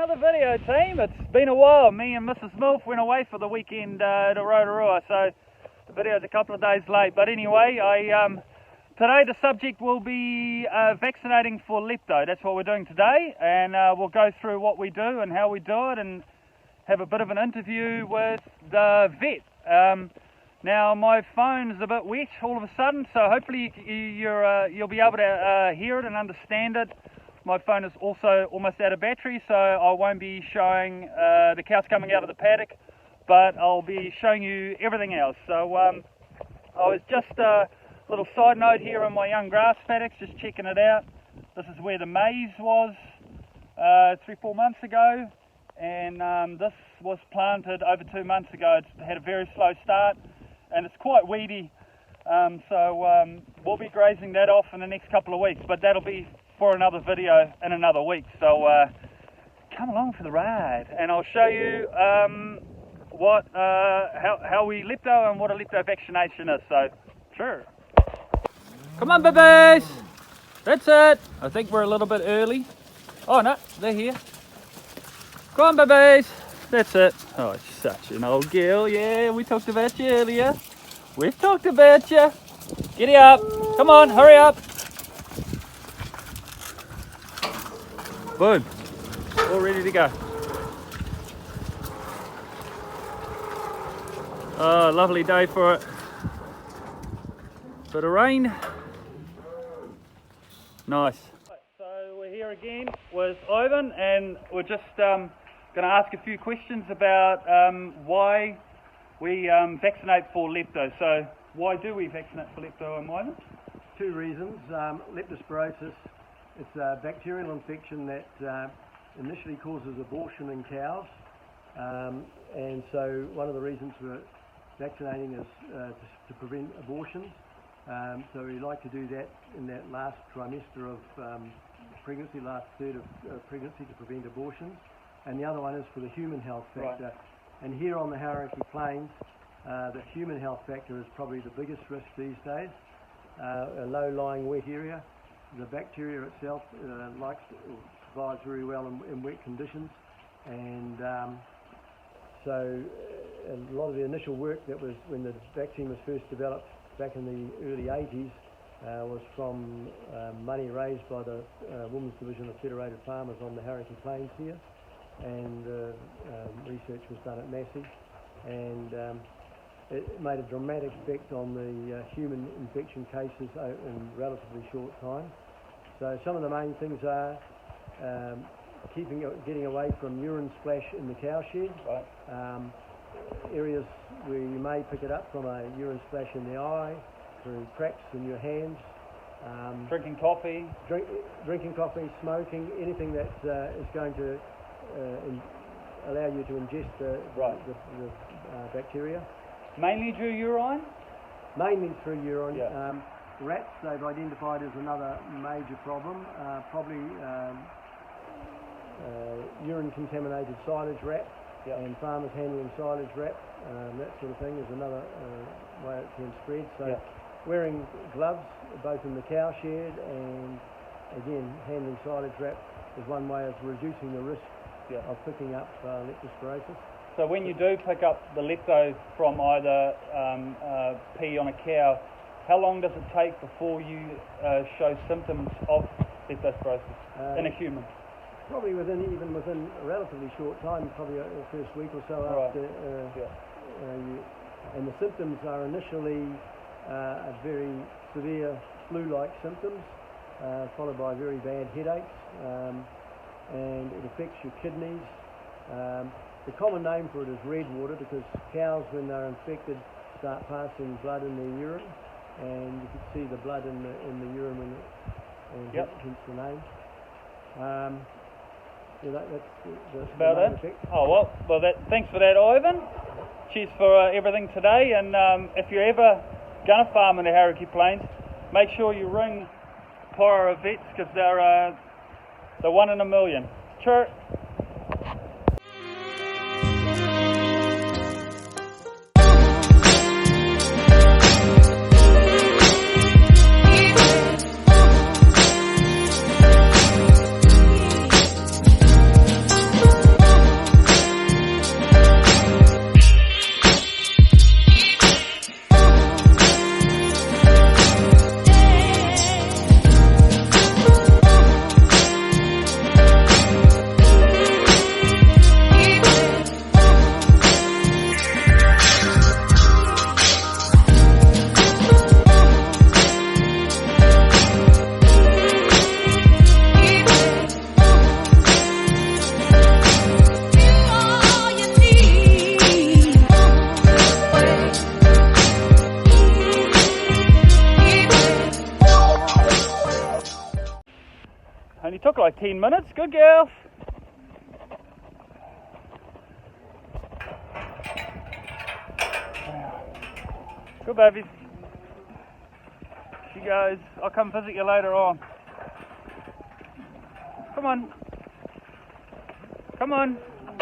another video, team. It's been a while. Me and Mrs. Milf went away for the weekend to Rotorua, so the video's a couple of days late. But anyway, today the subject will be vaccinating for lepto. That's what we're doing today, and we'll go through what we do and how we do it, and have a bit of an interview with the vet. Now my phone's a bit wet all of a sudden, so hopefully you'll be able to hear it and understand it. My phone is also almost out of battery, so I won't be showing the cows coming out of the paddock, but I'll be showing you everything else. So I was just a little side note here on my young grass paddocks, just checking it out. This is where the maize was 3-4 months ago, and this was planted over 2 months ago. It's had a very slow start, and it's quite weedy, so we'll be grazing that off in the next couple of weeks, but that'll be for another video in another week. So come along for the ride, and I'll show you how we lepto and what a lepto vaccination is. So sure. Come on, babies. That's it. I think we're a little bit early. Oh no, they're here. Come on, babies. That's it. Oh, such an old girl. Yeah, we talked about you earlier. We've talked about you. Giddy up. Come on, hurry up. Boom. All ready to go. Oh, lovely day for it. Bit of rain. Nice. So we're here again with Ivan, and we're just going to ask a few questions about why we vaccinate for lepto. So why do we vaccinate for lepto, Ivan? Two reasons. Leptospirosis, it's a bacterial infection that initially causes abortion in cows, and so one of the reasons for vaccinating is to prevent abortions. So we like to do that in that last trimester of pregnancy, last third of pregnancy, to prevent abortions. And the other one is for the human health factor. Right. And here on the Hauraki Plains, the human health factor is probably the biggest risk these days. A low-lying wet area. The bacteria itself survives very well in wet conditions, and so a lot of the initial work that was when the vaccine was first developed back in the early 80s was from money raised by the Women's Division of Federated Farmers on the Hauraki Plains here, and research was done at Massey, and it made a dramatic effect on the human infection cases in relatively short time. So some of the main things are getting away from urine splash in the cow shed. Right. Areas where you may pick it up from a urine splash in the eye, through cracks in your hands. Drinking coffee. Drinking coffee, smoking, anything that is going to allow you to ingest the bacteria. Mainly through urine? Mainly through urine. Yeah. Rats, they've identified as another major problem. Probably urine-contaminated silage rat, yeah, and farmers handling silage rat, that sort of thing is another way it can spread. So yeah, wearing gloves both in the cow shed and again handling silage rat is one way of reducing the risk, yeah, of picking up leptospirosis. So when you do pick up the lepto from either pee on a cow, how long does it take before you show symptoms of leptospirosis in a human? Probably within a relatively short time, probably the first week or so after. And the symptoms are initially a very severe flu-like symptoms, followed by very bad headaches, and it affects your kidneys. The common name for it is red water, because cows, when they're infected, start passing blood in their urine, and you can see the blood in the urine when yep, hence the name. That's about it. Effect. Oh well, thanks for that, Ivan. Cheers for everything today, and if you're ever gonna farm in the Hauraki Plains, make sure you ring Pora Vets, because they're 1 in a million. Cheers. took like 10 minutes. Good girls. Good babies. She goes, I'll come visit you later on. Come on. Come on.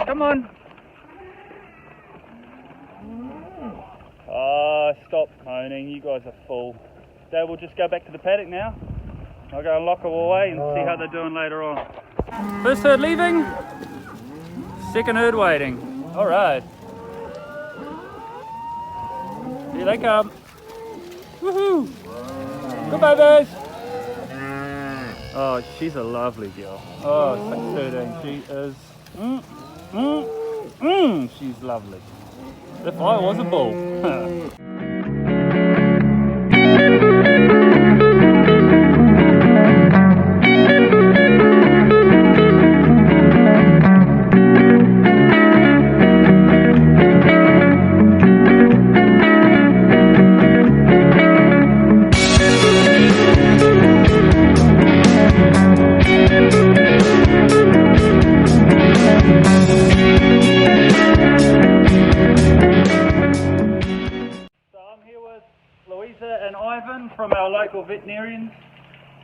Come on. Oh, stop moaning. You guys are full. Dad, we'll just go back to the paddock now. I'll go and lock them away and see how they're doing later on. First herd leaving. Second herd waiting. Alright. Here they come. Woohoo! Good babies! Oh, she's a lovely girl. Oh, 613. She is. She's lovely. If I was a bull. From our local veterinarians,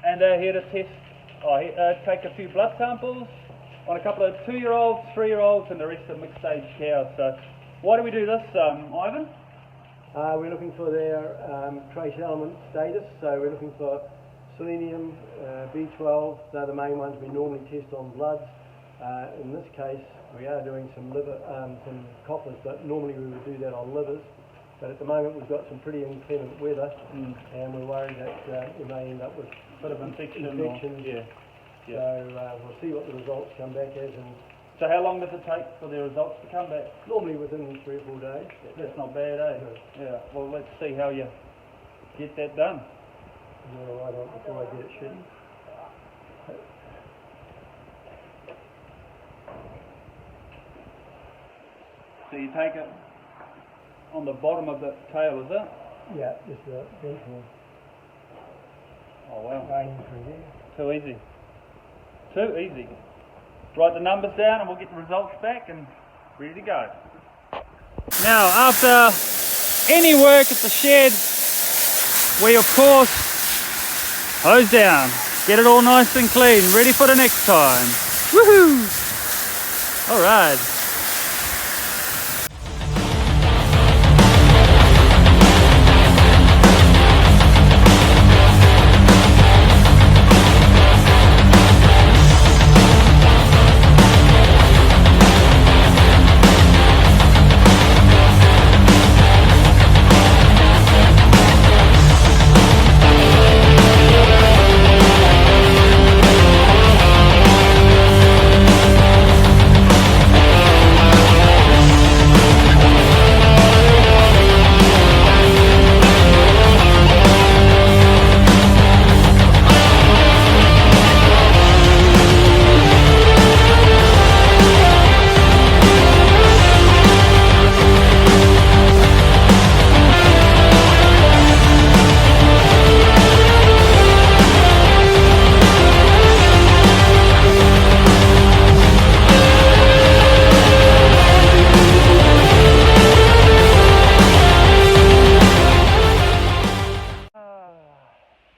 and they're here to test, take a few blood samples on a couple of 2-year-olds, 3-year-olds, and the rest of mixed stage cows. So why do we do this, Ivan? We're looking for their trace element status, so we're looking for selenium, B12, they're the main ones we normally test on bloods. In this case we are doing some liver, some coppers, but normally we would do that on livers. But at the moment we've got some pretty inclement weather, and we're worried that we may end up with a bit of infection. Yeah. So we'll see what the results come back as. And so how long does it take for the results to come back? Normally within 3 or 4 days. That's not bad, eh? No. Yeah. Well, let's see how you get that done. No, I don't before I get it shitty. So you take it on the bottom of the tail, is it? Yeah, just the ventral. Oh wow. Vein through there. Too easy. Too easy. Write the numbers down and we'll get the results back and ready to go. Now, after any work at the shed, we of course hose down, get it all nice and clean, ready for the next time. Woohoo! Alright.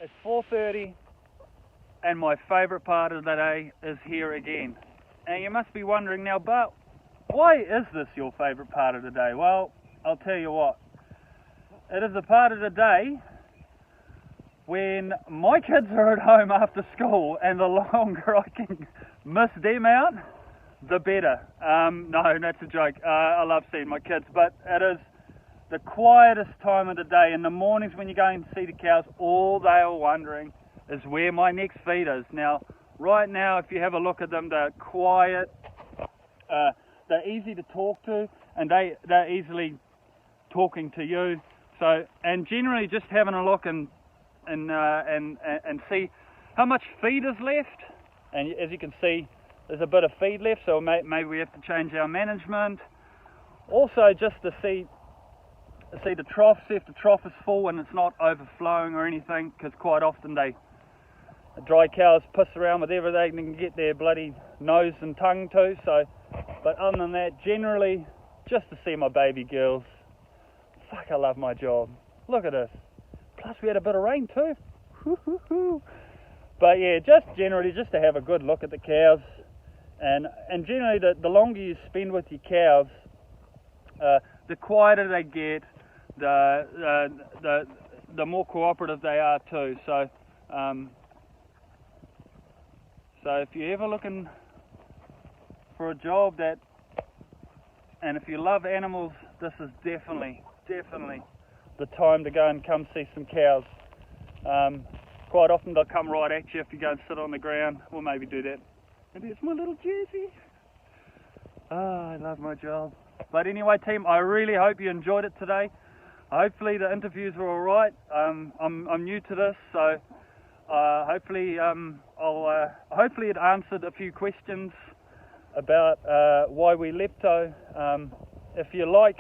It's 4:30 and my favourite part of the day is here again. And you must be wondering now, but why is this your favourite part of the day? Well, I'll tell you what. It is a part of the day when my kids are at home after school, and the longer I can miss them out, the better. No, that's a joke. I love seeing my kids, but it is the quietest time of the day. In the mornings when you're going to see the cows, all they are wondering is where my next feed is. Now, right now, if you have a look at them, they're quiet, they're easy to talk to, and they're easily talking to you. So, and generally just having a look and see how much feed is left. And as you can see, there's a bit of feed left, so maybe we have to change our management. Also, just to see the trough, see if the trough is full and it's not overflowing or anything, because quite often Dry cows piss around with everything they can get their bloody nose and tongue to. So, but other than that, generally, just to see my baby girls. Fuck, I love my job. Look at this. Plus we had a bit of rain too. But yeah, just generally just to have a good look at the cows, and generally the longer you spend with your cows, the quieter they get, the more cooperative they are too. So so if you're ever looking for a job and if you love animals, this is definitely the time to go and come see some cows. Quite often they'll come right at you if you go and sit on the ground. We'll maybe do that. And there's my little Jersey. I love my job. But anyway, team, I really hope you enjoyed it today. Hopefully the interviews were all right. I'm new to this, so hopefully hopefully it answered a few questions about why we lepto. If you like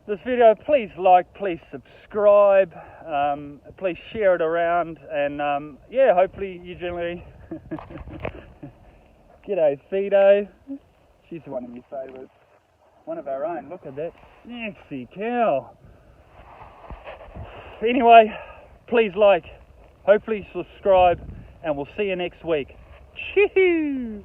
this video, please like, please subscribe, please share it around, and yeah, hopefully you generally G'day Fido, she's one of your favourites, one of our own. Look at that sexy cow. Anyway, please like, hopefully subscribe, and we'll see you next week. Chee-hoo!